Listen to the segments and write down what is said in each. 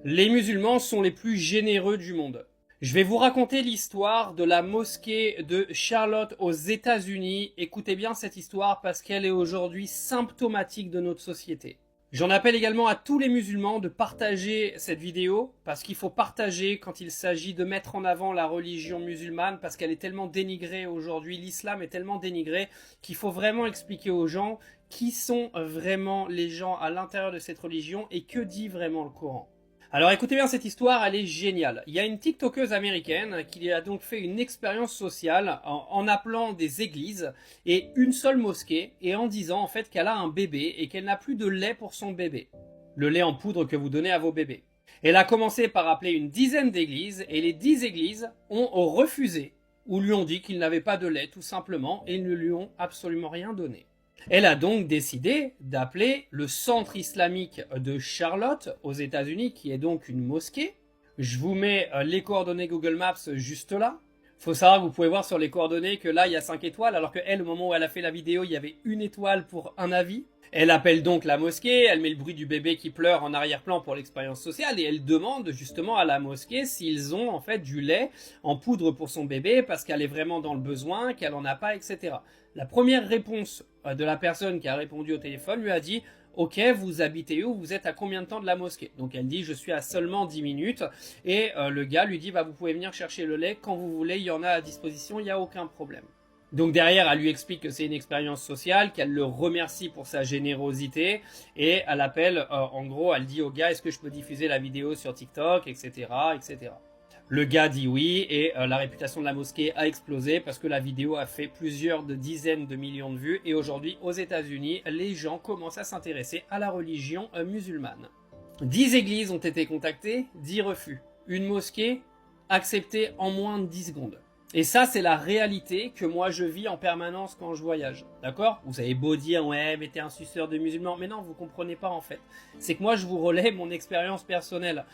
Les musulmans sont les plus généreux du monde. Je vais vous raconter l'histoire de la mosquée de Charlotte aux États-Unis. Écoutez bien cette histoire parce qu'elle est aujourd'hui symptomatique de notre société. J'en appelle également à tous les musulmans de partager cette vidéo parce qu'il faut partager quand il s'agit de mettre en avant la religion musulmane parce qu'elle est tellement dénigrée aujourd'hui, l'islam est tellement dénigré qu'il faut vraiment expliquer aux gens qui sont vraiment les gens à l'intérieur de cette religion et que dit vraiment le Coran. Alors écoutez bien cette histoire, elle est géniale. Il y a une TikTokeuse américaine qui a donc fait une expérience sociale en appelant des églises et une seule mosquée et en disant en fait qu'elle a un bébé et qu'elle n'a plus de lait pour son bébé. Le lait en poudre que vous donnez à vos bébés. Elle a commencé par appeler une dizaine d'églises et les 10 églises ont refusé ou lui ont dit qu'ils n'avaient pas de lait tout simplement et ne lui ont absolument rien donné. Elle a donc décidé d'appeler le centre islamique de Charlotte aux États-Unis, qui est donc une mosquée. Je vous mets les coordonnées Google Maps juste là. Faut savoir que vous pouvez voir sur les coordonnées que là il y a 5 étoiles, alors qu'elle, au moment où elle a fait la vidéo, il y avait une étoile pour un avis. Elle appelle donc la mosquée, elle met le bruit du bébé qui pleure en arrière-plan pour l'expérience sociale et elle demande justement à la mosquée s'ils ont en fait du lait en poudre pour son bébé parce qu'elle est vraiment dans le besoin, qu'elle en a pas, etc. La première réponse de la personne qui a répondu au téléphone lui a dit « Ok, vous habitez où? Vous êtes à combien de temps de la mosquée ?» Donc elle dit « Je suis à seulement 10 minutes. » Et le gars lui dit bah, « Vous pouvez venir chercher le lait quand vous voulez, il y en a à disposition, il n'y a aucun problème. » Donc derrière, elle lui explique que c'est une expérience sociale, qu'elle le remercie pour sa générosité et elle appelle, en gros, elle dit au gars « Est-ce que je peux diffuser la vidéo sur TikTok, etc. etc. » Le gars dit oui et la réputation de la mosquée a explosé parce que la vidéo a fait plusieurs dizaines de millions de vues et aujourd'hui aux États-Unis, les gens commencent à s'intéresser à la religion musulmane. 10 églises ont été contactées, 10 refus. Une mosquée acceptée en moins de 10 secondes. Et ça, c'est la réalité que moi je vis en permanence quand je voyage. D'accord? Vous avez beau dire, ouais, mais t'es un suceur de musulmans. Mais non, vous comprenez pas en fait. C'est que moi, je vous relais mon expérience personnelle.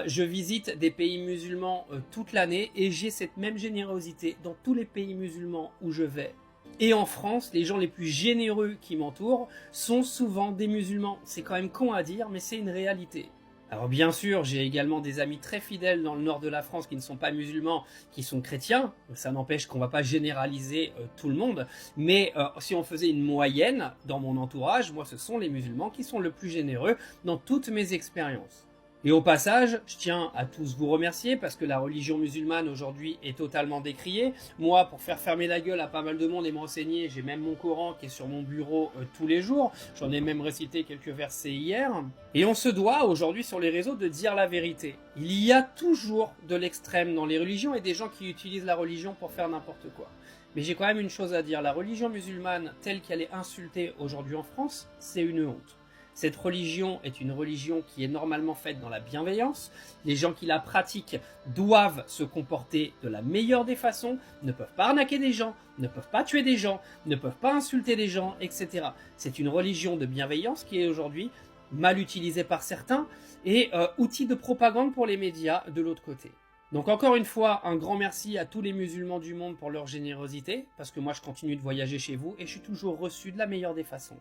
Je visite des pays musulmans toute l'année et j'ai cette même générosité dans tous les pays musulmans où je vais. Et en France, les gens les plus généreux qui m'entourent sont souvent des musulmans. C'est quand même con à dire, mais c'est une réalité. Alors bien sûr, j'ai également des amis très fidèles dans le nord de la France qui ne sont pas musulmans, qui sont chrétiens. Ça n'empêche qu'on ne va pas généraliser tout le monde. Mais si on faisait une moyenne dans mon entourage, moi ce sont les musulmans qui sont le plus généreux dans toutes mes expériences. Et au passage, je tiens à tous vous remercier parce que la religion musulmane aujourd'hui est totalement décriée. Moi, pour faire fermer la gueule à pas mal de monde et me renseigner, j'ai même mon Coran qui est sur mon bureau tous les jours. J'en ai même récité quelques versets hier. Et on se doit aujourd'hui sur les réseaux de dire la vérité. Il y a toujours de l'extrême dans les religions et des gens qui utilisent la religion pour faire n'importe quoi. Mais j'ai quand même une chose à dire, la religion musulmane telle qu'elle est insultée aujourd'hui en France, c'est une honte. Cette religion est une religion qui est normalement faite dans la bienveillance. Les gens qui la pratiquent doivent se comporter de la meilleure des façons, ne peuvent pas arnaquer des gens, ne peuvent pas tuer des gens, ne peuvent pas insulter des gens, etc. C'est une religion de bienveillance qui est aujourd'hui mal utilisée par certains et outil de propagande pour les médias de l'autre côté. Donc encore une fois, un grand merci à tous les musulmans du monde pour leur générosité, parce que moi je continue de voyager chez vous et je suis toujours reçu de la meilleure des façons.